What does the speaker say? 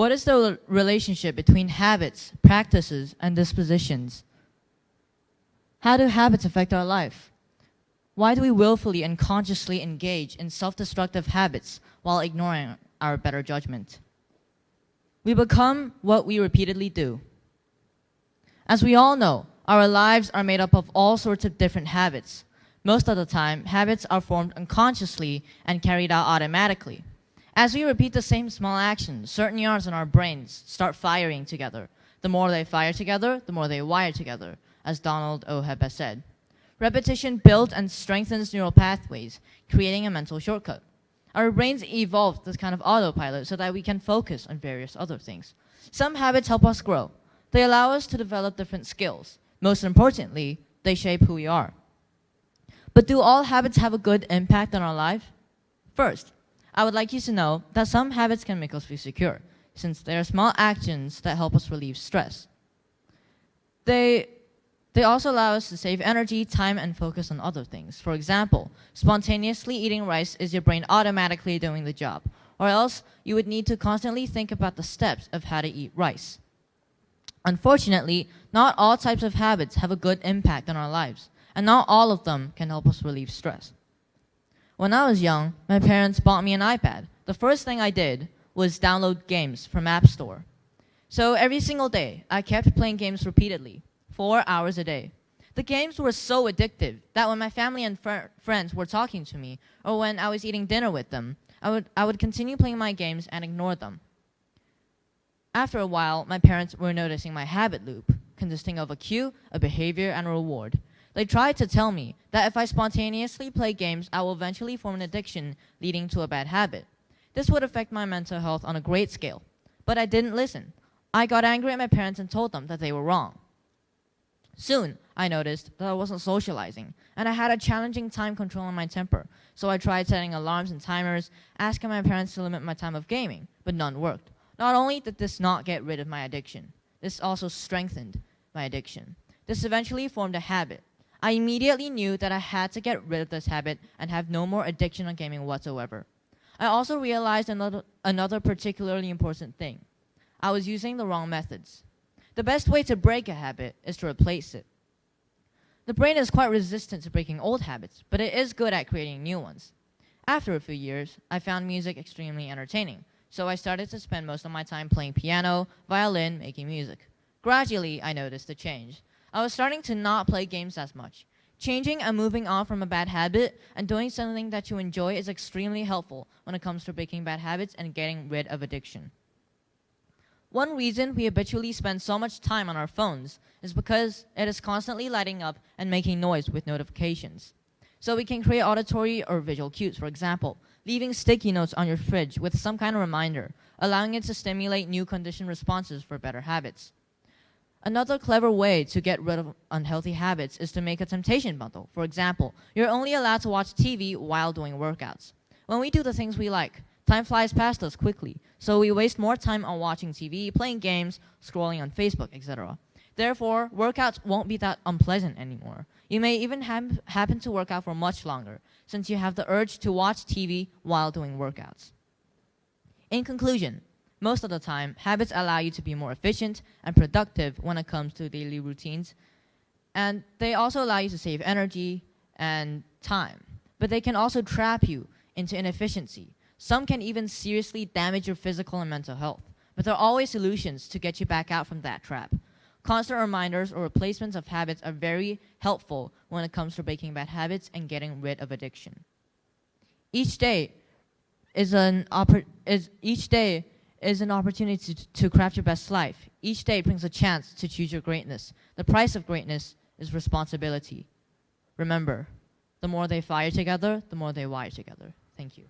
What is the relationship between habits, practices, and dispositions? How do habits affect our life? Why do we willfully and consciously engage in self-destructive habits while ignoring our better judgment? We become what we repeatedly do. As we all know, our lives are made up of all sorts of different habits. Most of the time, habits are formed unconsciously and carried out automatically. As we repeat the same small actions, certain neurons in our brains start firing together. The more they fire together, the more they wire together, as Donald O. Hebb has said. Repetition builds and strengthens neural pathways, creating a mental shortcut. Our brains evolved this kind of autopilot so that we can focus on various other things. Some habits help us grow. They allow us to develop different skills. Most importantly, they shape who we are. But do all habits have a good impact on our life? First, I would like you to know that some habits can make us feel secure, since they are small actions that help us relieve stress. They also allow us to save energy, time, and focus on other things. For example, spontaneously eating rice is your brain automatically doing the job, or else you would need to constantly think about the steps of how to eat rice. Unfortunately, not all types of habits have a good impact on our lives, and not all of them can help us relieve stress. When I was young, my parents bought me an iPad. The first thing I did was download games from App Store. So every single day, I kept playing games repeatedly, 4 hours a day. The games were so addictive that when my family and friends were talking to me, or when I was eating dinner with them, I would continue playing my games and ignore them. After a while, my parents were noticing my habit loop, consisting of a cue, a behavior, and a reward. They tried to tell me that if I spontaneously play games, I will eventually form an addiction, leading to a bad habit. This would affect my mental health on a great scale. But I didn't listen. I got angry at my parents and told them that they were wrong. Soon, I noticed that I wasn't socializing, and I had a challenging time controlling my temper. So I tried setting alarms and timers, asking my parents to limit my time of gaming, but none worked. Not only did this not get rid of my addiction, this also strengthened my addiction. This eventually formed a habit. I immediately knew that I had to get rid of this habit and have no more addiction on gaming whatsoever. I also realized another particularly important thing. I was using the wrong methods. The best way to break a habit is to replace it. The brain is quite resistant to breaking old habits, but it is good at creating new ones. After a few years, I found music extremely entertaining, so I started to spend most of my time playing piano, violin, making music. Gradually, I noticed a change. I was starting to not play games as much. Changing and moving on from a bad habit and doing something that you enjoy is extremely helpful when it comes to breaking bad habits and getting rid of addiction. One reason we habitually spend so much time on our phones is because it is constantly lighting up and making noise with notifications. So we can create auditory or visual cues, for example, leaving sticky notes on your fridge with some kind of reminder, allowing it to stimulate new conditioned responses for better habits. Another clever way to get rid of unhealthy habits is to make a temptation bundle. For example, you're only allowed to watch TV while doing workouts. When we do the things we like, time flies past us quickly, so we waste more time on watching TV, playing games, scrolling on Facebook, etc. Therefore, workouts won't be that unpleasant anymore. You may even happen to work out for much longer, since you have the urge to watch TV while doing workouts. In conclusion, most of the time, habits allow you to be more efficient and productive when it comes to daily routines, and they also allow you to save energy and time. But they can also trap you into inefficiency. Some can even seriously damage your physical and mental health, but there are always solutions to get you back out from that trap. Constant reminders or replacements of habits are very helpful when it comes to breaking bad habits and getting rid of addiction. Each day is an opportunity to craft your best life. Each day brings a chance to choose your greatness. The price of greatness is responsibility. Remember, the more they fire together, the more they wire together. Thank you.